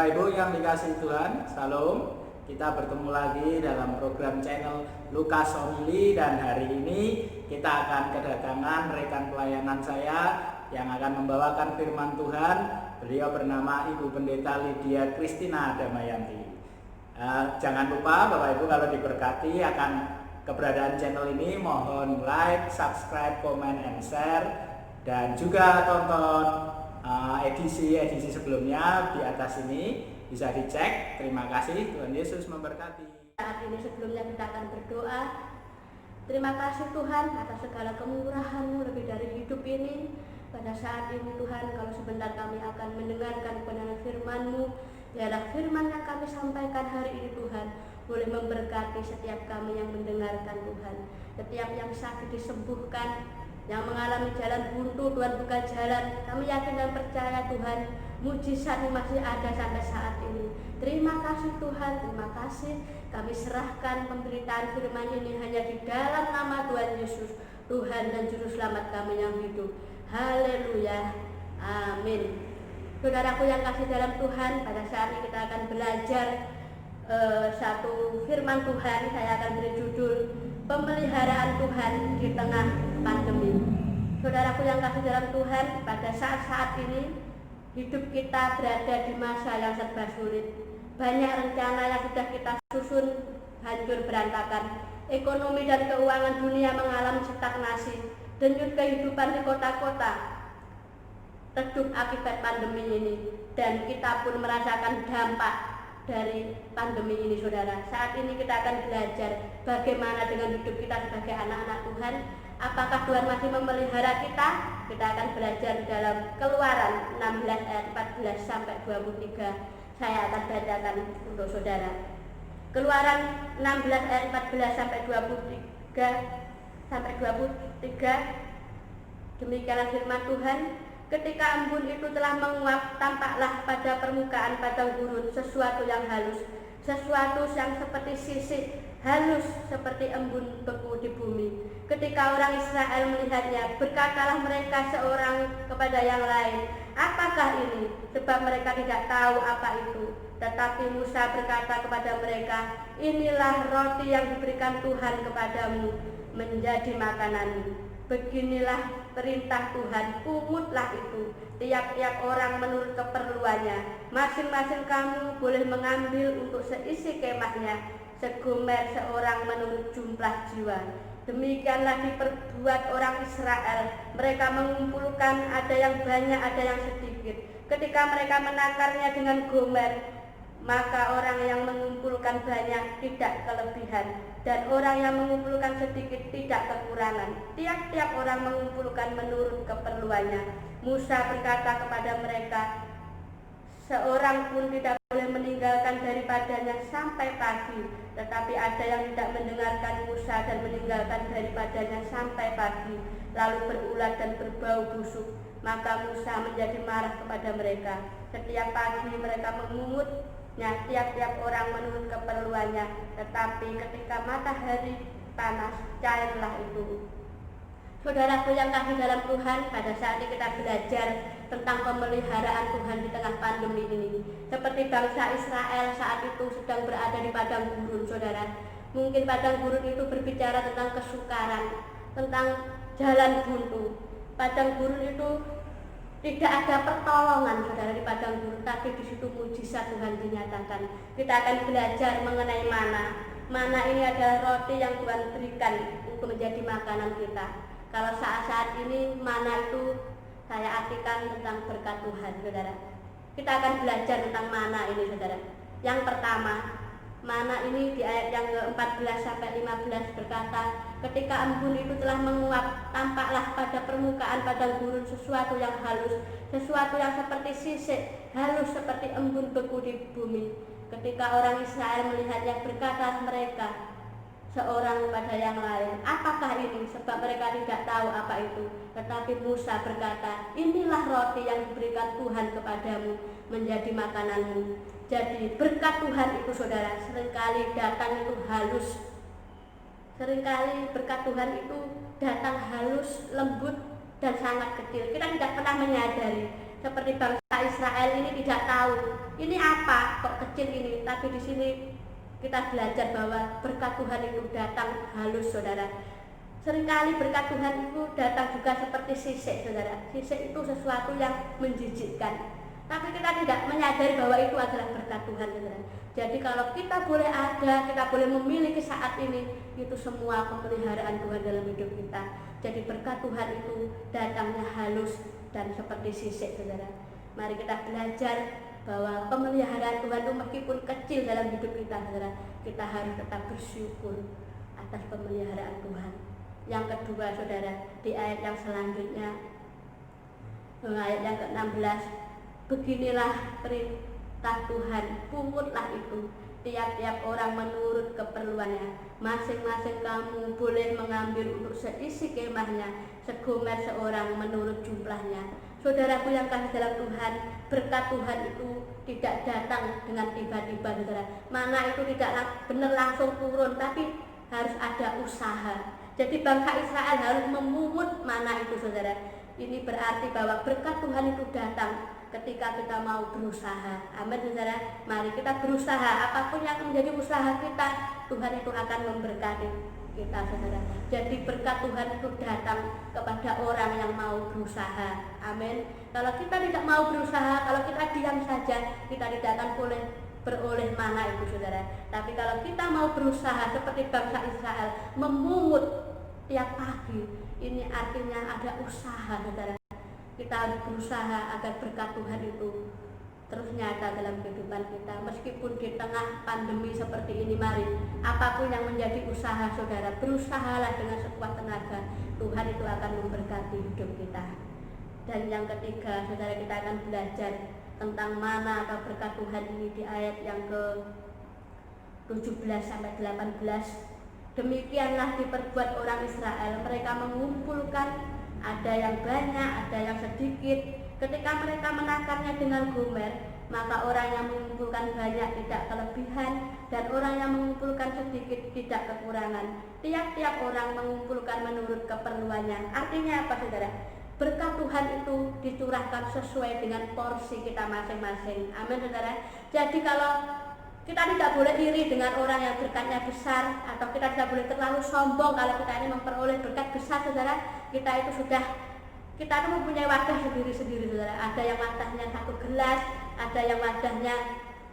Bapak Ibu yang dikasihi Tuhan, Salam. Kita bertemu lagi dalam program channel Lukas Homili, dan hari ini kita akan kedatangan rekan pelayanan saya yang akan membawakan firman Tuhan. Beliau bernama Ibu Pendeta Lydia Christina Damayanti. Jangan lupa Bapak Ibu, kalau diberkati akan keberadaan channel ini, mohon like, subscribe, comment, and share, dan juga tonton edisi-edisi sebelumnya di atas ini, bisa dicek. Terima kasih, Tuhan Yesus memberkati. Saat ini sebelumnya kita akan berdoa. Terima kasih Tuhan atas segala kemurahan-Mu lebih dari hidup ini. Pada saat ini Tuhan, kalau sebentar kami akan mendengarkan kebenaran firman-Mu, biarlah firman yang kami sampaikan hari ini Tuhan boleh memberkati setiap kami yang mendengarkan Tuhan. Setiap yang sakit disembuhkan, yang mengalami jalan buntu Tuhan buka jalan. Kami yakin dan percaya Tuhan, mujizat-Mu masih ada sampai saat ini. Terima kasih Tuhan, terima kasih. Kami serahkan pemberitaan firman ini hanya di dalam nama Tuhan Yesus, Tuhan dan Juru Selamat kami yang hidup. Haleluya, amin. Saudaraku yang kasih dalam Tuhan, pada saat ini kita akan belajar satu firman Tuhan. Saya akan beri judul Pemeliharaan Tuhan di Tengah Pandemi. Saudaraku yang kasih dalam Tuhan, pada saat-saat ini hidup kita berada di masa yang serba sulit. Banyak rencana yang sudah kita susun hancur berantakan. Ekonomi dan keuangan dunia mengalami stagnasi. Denyut kehidupan di kota-kota redup akibat pandemi ini, dan kita pun merasakan dampak dari pandemi ini, saudara. Saat ini kita akan belajar bagaimana dengan hidup kita sebagai anak-anak Tuhan. Apakah Tuhan masih memelihara kita? Kita akan belajar dalam Keluaran 16 ayat 14 sampai 23. Saya akan bacakan untuk saudara. Keluaran 16 ayat 14 sampai 23. Demikianlah firman Tuhan. Ketika embun itu telah menguap, tampaklah pada permukaan padang gurun sesuatu yang halus, sesuatu yang seperti sisik, halus seperti embun beku di bumi. Ketika orang Israel melihatnya, berkatalah mereka seorang kepada yang lain, "Apakah ini?" Sebab mereka tidak tahu apa itu. Tetapi Musa berkata kepada mereka, "Inilah roti yang diberikan Tuhan kepadamu menjadi makananmu. Beginilah perintah Tuhan, pungutlah itu, tiap-tiap orang menurut keperluannya. Masing-masing kamu boleh mengambil untuk seisi kemahnya, segomer seorang menurut jumlah jiwa." Demikianlah diperbuat orang Israel. Mereka mengumpulkan, ada yang banyak, ada yang sedikit. Ketika mereka menakarnya dengan gomer, maka orang yang mengumpulkan banyak tidak kelebihan, dan orang yang mengumpulkan sedikit tidak kekurangan. Tiap-tiap orang mengumpulkan menurut keperluannya. Musa berkata kepada mereka, "Seorang pun tidak boleh meninggalkan daripadanya sampai pagi." Tetapi ada yang tidak mendengarkan Musa dan meninggalkan daripadanya sampai pagi, lalu berulat dan berbau busuk. Maka Musa menjadi marah kepada mereka. Setiap pagi mereka memungutnya, tiap-tiap orang menurut keperluannya. Tetapi ketika matahari panas, cairlah itu. Saudaraku yang kasih dalam Tuhan, pada saat ini kita belajar tentang pemeliharaan Tuhan di tengah pandemi ini. Seperti bangsa Israel saat itu sedang berada di padang gurun, saudara. Mungkin padang gurun itu berbicara tentang kesukaran, tentang jalan buntu. Padang gurun itu tidak ada pertolongan, saudara, di padang gurun, tapi di situ mujizat Tuhan dinyatakan. Kita akan belajar mengenai mana. Mana ini adalah roti yang Tuhan berikan untuk menjadi makanan kita. Kalau saat-saat ini mana itu saya artikan tentang berkat Tuhan, saudara. Kita akan belajar tentang mana ini, saudara. Yang pertama, mana ini di ayat yang ke-14 sampai 15 berkata, ketika embun itu telah menguap, tampaklah pada permukaan padang gurun sesuatu yang halus, sesuatu yang seperti sisik, halus seperti embun beku di bumi. Ketika orang Israel melihatnya, berkata mereka seorang kepada yang lain, "Apakah ini?" Sebab mereka tidak tahu apa itu. Tetapi Musa berkata, "Inilah roti yang diberikan Tuhan kepadamu menjadi makananmu." Jadi berkat Tuhan itu, saudara, seringkali datang itu halus. Seringkali berkat Tuhan itu datang halus, lembut, dan sangat kecil. Kita tidak pernah menyadari. seperti bangsa Israel ini tidak tahu ini apa kok kecil ini, tapi di sini kita belajar bahwa berkat Tuhan itu datang halus, saudara. Seringkali berkat Tuhan itu datang juga seperti sisik, saudara. Sisik itu sesuatu yang menjijikkan, tapi kita tidak menyadari bahwa itu adalah berkat Tuhan, saudara. Jadi kalau kita boleh ada, kita boleh memiliki saat ini, itu semua pemeliharaan Tuhan dalam hidup kita. Jadi berkat Tuhan itu datangnya halus dan seperti sisik, saudara. Mari kita belajar bahwa pemeliharaan Tuhan itu meskipun kecil dalam hidup kita, saudara, kita harus tetap bersyukur atas pemeliharaan Tuhan. Yang kedua, saudara, di ayat yang selanjutnya, ayat yang ke-16, beginilah perintah Tuhan, pungutlah itu tiap-tiap orang menurut keperluannya. Masing-masing kamu boleh mengambil untuk seisi kemahnya, segomer seorang menurut jumlahnya. Saudaraku yang kasih dalam Tuhan, berkat Tuhan itu tidak datang dengan tiba-tiba, saudara. Mana itu tidak benar langsung turun, tapi harus ada usaha. Jadi bangsa Israel harus memungut mana itu, saudara. Ini berarti bahwa berkat Tuhan itu datang ketika kita mau berusaha. Amin, saudara. Mari kita berusaha, apapun yang menjadi usaha kita, Tuhan itu akan memberkati kita, saudara. Jadi berkat Tuhan itu datang kepada orang yang mau berusaha. Amin. Kalau kita tidak mau berusaha, kalau kita diam saja, kita tidak akan boleh beroleh mana itu, saudara. Tapi kalau kita mau berusaha seperti bangsa Israel, memungut tiap pagi, ini artinya ada usaha, saudara. Kita harus berusaha agar berkat Tuhan itu terus nyata dalam kehidupan kita. Meskipun di tengah pandemi seperti ini, mari apapun yang menjadi usaha, saudara, berusahalah dengan sekuat tenaga. Tuhan itu akan memberkati hidup kita. Dan yang ketiga, saudara, kita akan belajar tentang mana atau berkat Tuhan ini di ayat yang ke-17 sampai 18. Demikianlah diperbuat orang Israel, mereka mengumpulkan, ada yang banyak, ada yang sedikit. Ketika mereka menakarnya dengan gomer, maka orang yang mengumpulkan banyak tidak kelebihan, dan orang yang mengumpulkan sedikit tidak kekurangan. Tiap-tiap orang mengumpulkan menurut keperluannya. Artinya apa, saudara? Berkat Tuhan itu dicurahkan sesuai dengan porsi kita masing-masing. Amin, saudara. Jadi kalau kita tidak boleh iri dengan orang yang berkatnya besar, atau kita tidak boleh terlalu sombong kalau kita ini memperoleh berkat besar, saudara. Kita itu mempunyai wadah sendiri-sendiri, saudara. Ada yang wadahnya 1 gelas, ada yang wadahnya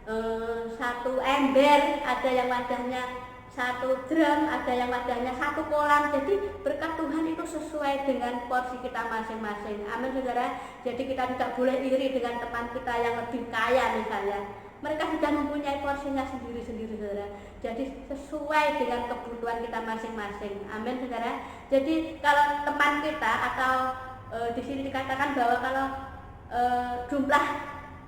1 ember, ada yang wadahnya 1 drum, ada yang wadahnya 1 kolam. Jadi berkat Tuhan itu sesuai dengan porsi kita masing-masing. Amin, saudara. Jadi kita tidak boleh iri dengan teman kita yang lebih kaya misalnya. Mereka sudah mempunyai porsinya sendiri-sendiri, saudara. Jadi sesuai dengan kebutuhan kita masing-masing. Amin, saudara. Jadi kalau teman kita atau di sini dikatakan bahwa kalau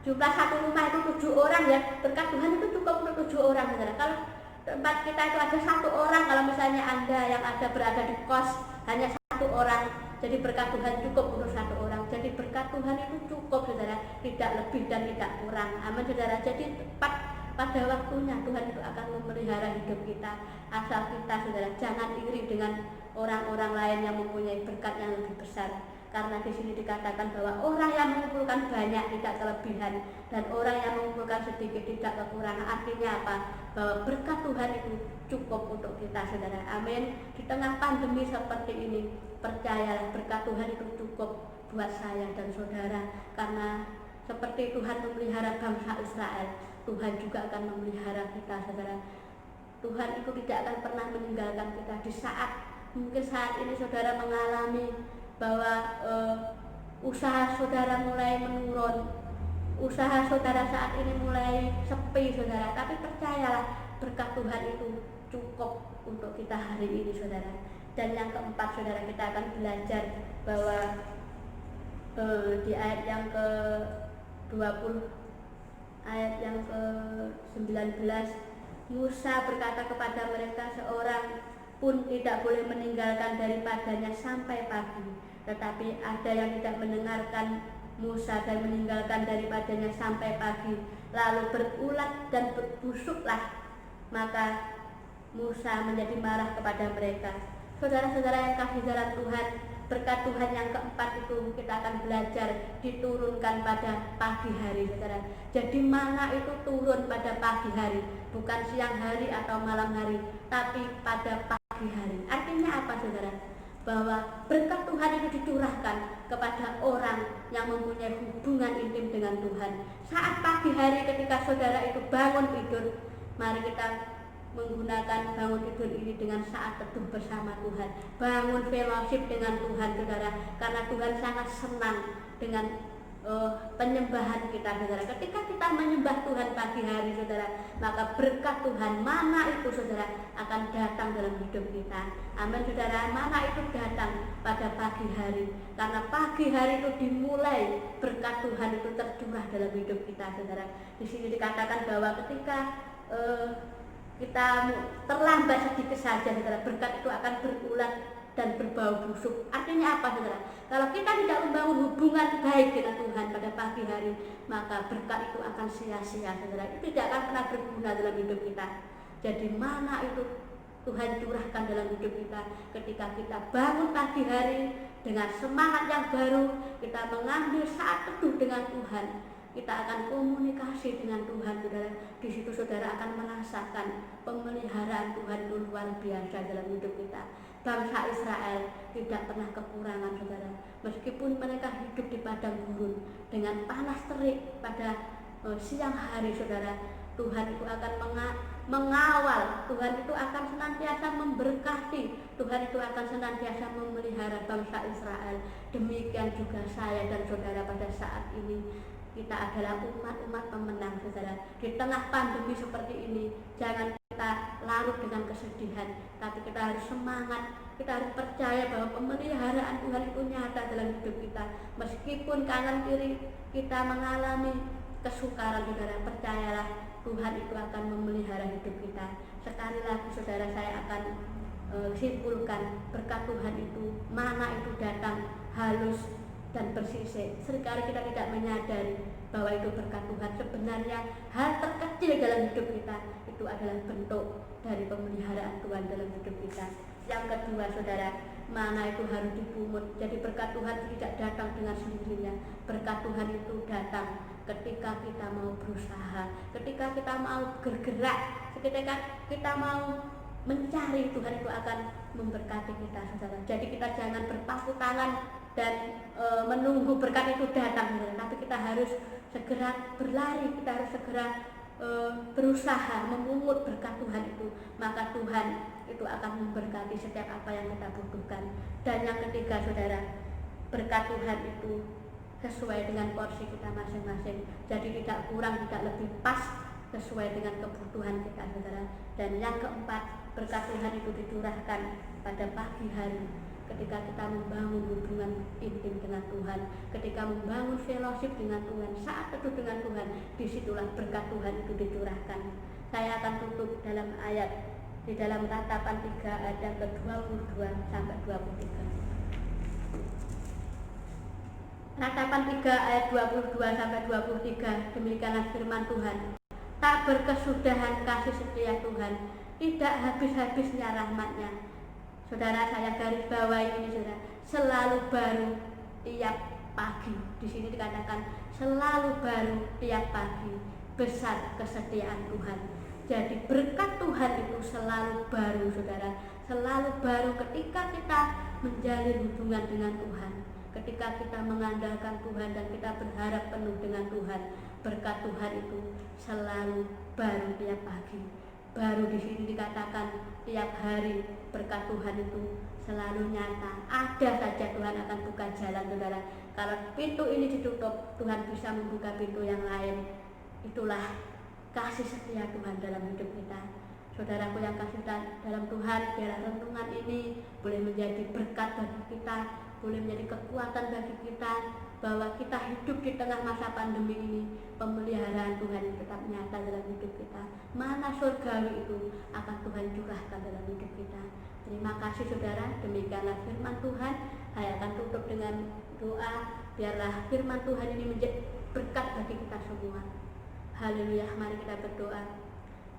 jumlah satu rumah itu 7 orang, ya berkat Tuhan itu cukup untuk 7 orang, saudara. Kalau tempat kita itu ada 1 orang, kalau misalnya Anda yang ada berada di kos hanya 1 orang, jadi berkat Tuhan cukup untuk 1 orang. Jadi berkat Tuhan itu cukup, saudara, tidak lebih dan tidak kurang. Amin, saudara. Jadi tepat pada waktunya Tuhan itu akan memelihara hidup kita. Asal kita, saudara, jangan iri dengan orang-orang lain yang mempunyai berkat yang lebih besar. Karena di sini dikatakan bahwa orang yang mengumpulkan banyak tidak kelebihan, dan orang yang mengumpulkan sedikit tidak kekurangan. Artinya apa? Bahwa berkat Tuhan itu cukup untuk kita, saudara. Amin. Di tengah pandemi seperti ini, percayalah berkat Tuhan itu cukup buat saya dan saudara. Karena seperti Tuhan memelihara bangsa Israel, Tuhan juga akan memelihara kita, saudara. Tuhan itu tidak akan pernah meninggalkan kita. Di mungkin saat ini saudara mengalami bahwa usaha saudara mulai menurun, usaha saudara saat ini mulai sepi, saudara. Tapi percayalah berkat Tuhan itu cukup untuk kita hari ini, saudara. Dan yang keempat, saudara, kita akan belajar bahwa di ayat yang ke-20, ayat yang ke-19, Musa berkata kepada mereka, seorang pun tidak boleh meninggalkan daripadanya sampai pagi. Tetapi ada yang tidak mendengarkan Musa dan meninggalkan daripadanya sampai pagi, lalu berulat dan berbusuklah. Maka Musa menjadi marah kepada mereka. Saudara-saudara yang kasih dalam Tuhan, berkat Tuhan yang keempat itu kita akan belajar diturunkan pada pagi hari, saudara. Jadi mana itu turun pada pagi hari, bukan siang hari atau malam hari, tapi pada pagi hari. Artinya apa, saudara? Bahwa berkat Tuhan itu dicurahkan kepada orang yang mempunyai hubungan intim dengan Tuhan. Saat pagi hari ketika saudara itu bangun tidur, mari kita menggunakan bangun tidur ini dengan saat teduh bersama Tuhan, bangun fellowship dengan Tuhan, saudara, karena Tuhan sangat senang dengan penyembahan kita, saudara. Ketika kita menyembah Tuhan pagi hari, saudara, maka berkat Tuhan mana itu, saudara, akan datang dalam hidup kita. Amin, saudara. Mana itu datang pada pagi hari, karena pagi hari itu dimulai berkat Tuhan itu tercurah dalam hidup kita, saudara. Di sini dikatakan bahwa ketika kita terlambat sedikit saja, saudara, berkat itu akan berulat dan berbau busuk. Artinya apa, saudara? Kalau kita tidak membangun hubungan baik dengan Tuhan pada pagi hari, maka berkat itu akan sia-sia, saudara. Itu tidak akan pernah berguna dalam hidup kita. Jadi mana itu Tuhan curahkan dalam hidup kita ketika kita bangun pagi hari dengan semangat yang baru, kita mengambil saat teduh dengan Tuhan, kita akan komunikasi dengan Tuhan, saudara. Di situ saudara akan merasakan pemeliharaan Tuhan itu luar biasa dalam hidup kita. Bangsa Israel tidak pernah kekurangan, saudara. Meskipun mereka hidup di padang gurun dengan panas terik pada siang hari, saudara, Tuhan itu akan mengawal, Tuhan itu akan senantiasa memberkati, Tuhan itu akan senantiasa memelihara bangsa Israel. Demikian juga saya dan saudara pada saat ini. Kita adalah umat-umat pemenang, saudara. Di tengah pandemi seperti ini, jangan kita larut dengan kesedihan, tapi kita harus semangat. Kita harus percaya bahwa pemeliharaan Tuhan itu nyata dalam hidup kita. Meskipun kanan kiri kita mengalami kesukaran, saudara, percayalah Tuhan itu akan memelihara hidup kita. Sekali lagi, saudara, saya akan simpulkan berkat Tuhan itu mana itu datang halus dan bersisik. Seringkali kita tidak menyadari bahwa itu berkat Tuhan. Sebenarnya hal terkecil dalam hidup kita itu adalah bentuk dari pemeliharaan Tuhan dalam hidup kita. Yang kedua, saudara, mana itu harus dipungut. Jadi berkat Tuhan tidak datang dengan sendirinya. Berkat Tuhan itu datang ketika kita mau berusaha, ketika kita mau bergerak, ketika kita mau mencari, Tuhan itu akan memberkati kita, saudara. Jadi kita jangan berpangku tangan dan menunggu berkat itu datang, saudara. Tapi kita harus segera berlari, kita harus segera berusaha memungut berkat Tuhan itu. Maka Tuhan itu akan memberkati setiap apa yang kita butuhkan. Dan yang ketiga, saudara, berkat Tuhan itu sesuai dengan porsi kita masing-masing. Jadi tidak kurang, tidak lebih, pas sesuai dengan kebutuhan kita, saudara. Dan yang keempat, berkat Tuhan itu dicurahkan pada pagi hari ketika kita membangun hubungan intim dengan Tuhan, ketika membangun fellowship dengan Tuhan, saat teduh dengan Tuhan, disitulah berkat Tuhan itu dicurahkan. Saya akan tutup dalam ayat di dalam Ratapan 3 ayat yang ke-22 sampai 23. Ratapan 3 ayat 22 sampai 23, demikianlah firman Tuhan. Tak berkesudahan kasih setia Tuhan, tidak habis-habisnya rahmat-Nya. Saudara, saya garis bawahi ini, saudara, selalu baru tiap pagi. Di sini dikatakan selalu baru tiap pagi, besar kesetiaan Tuhan. Jadi berkat Tuhan itu selalu baru, saudara, selalu baru ketika kita menjalin hubungan dengan Tuhan, ketika kita mengandalkan Tuhan dan kita berharap penuh dengan Tuhan. Berkat Tuhan itu selalu baru tiap pagi. Baru di sini dikatakan tiap hari berkat Tuhan itu selalu nyata. Ada saja Tuhan akan buka jalan, saudara. Kalau pintu ini ditutup, Tuhan bisa membuka pintu yang lain. Itulah kasih setia Tuhan dalam hidup kita. Saudaraku yang kasih dalam Tuhan, biarlah renungan ini boleh menjadi berkat bagi kita, boleh menjadi kekuatan bagi kita, bahwa kita hidup di tengah masa pandemi ini, pemeliharaan Tuhan tetap nyata dalam hidup kita. Mana surgawi itu akan Tuhan curahkan dalam hidup kita. Terima kasih, saudara. Demikianlah firman Tuhan. Saya akan tutup dengan doa. Biarlah firman Tuhan ini menjadi berkat bagi kita semua. Haleluya. Mari kita berdoa.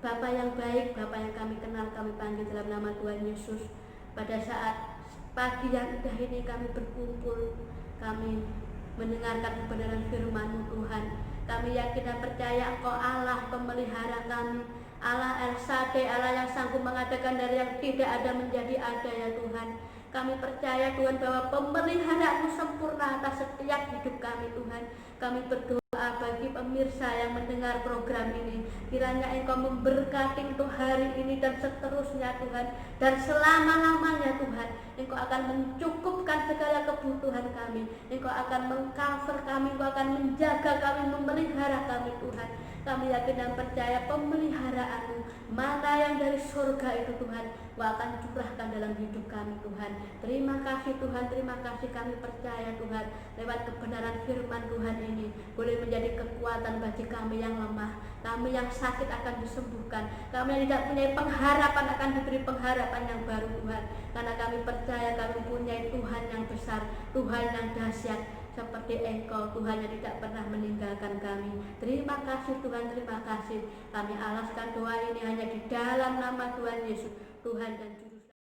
Bapa yang baik, Bapa yang kami kenal, kami panggil dalam nama Tuhan Yesus. Pada saat pagi yang indah ini kami berkumpul, kami mendengarkan kebenaran firman-Mu Tuhan. Kami yakin dan percaya Engkau Allah pemelihara kami, Allah El Shaddai, Allah yang sanggup mengadakan dari yang tidak ada menjadi ada ya Tuhan. Kami percaya Tuhan bahwa pemeliharaan-Mu sempurna atas setiap hidup kami Tuhan. Kami berdoa bagi pemirsa yang mendengar program ini, kiranya Engkau memberkati untuk hari ini dan seterusnya Tuhan, dan selama-lamanya Tuhan. Engkau akan mencukupkan segala kebutuhan kami, Engkau akan mengcover kami, Engkau akan menjaga kami, memelihara kami Tuhan. Kami yakin dan percaya pemeliharaan-Mu mana yang dari surga itu Tuhan, Engkau akan curahkan dalam hidup kami Tuhan. Terima kasih Tuhan, terima kasih, kami percaya Tuhan lewat kebenaran firman Tuhan ini boleh menjadi kekuatan bagi kami yang lemah, kami yang sakit akan disembuhkan, kami yang tidak punya pengharapan akan diberi pengharapan yang baru Tuhan, karena kami percaya kami mempunyai Tuhan yang besar, Tuhan yang dahsyat seperti Engkau Tuhan yang tidak pernah meninggalkan kami. Terima kasih Tuhan, terima kasih. Kami alaskan doa ini hanya di dalam nama Tuhan Yesus, Tuhan dan Juru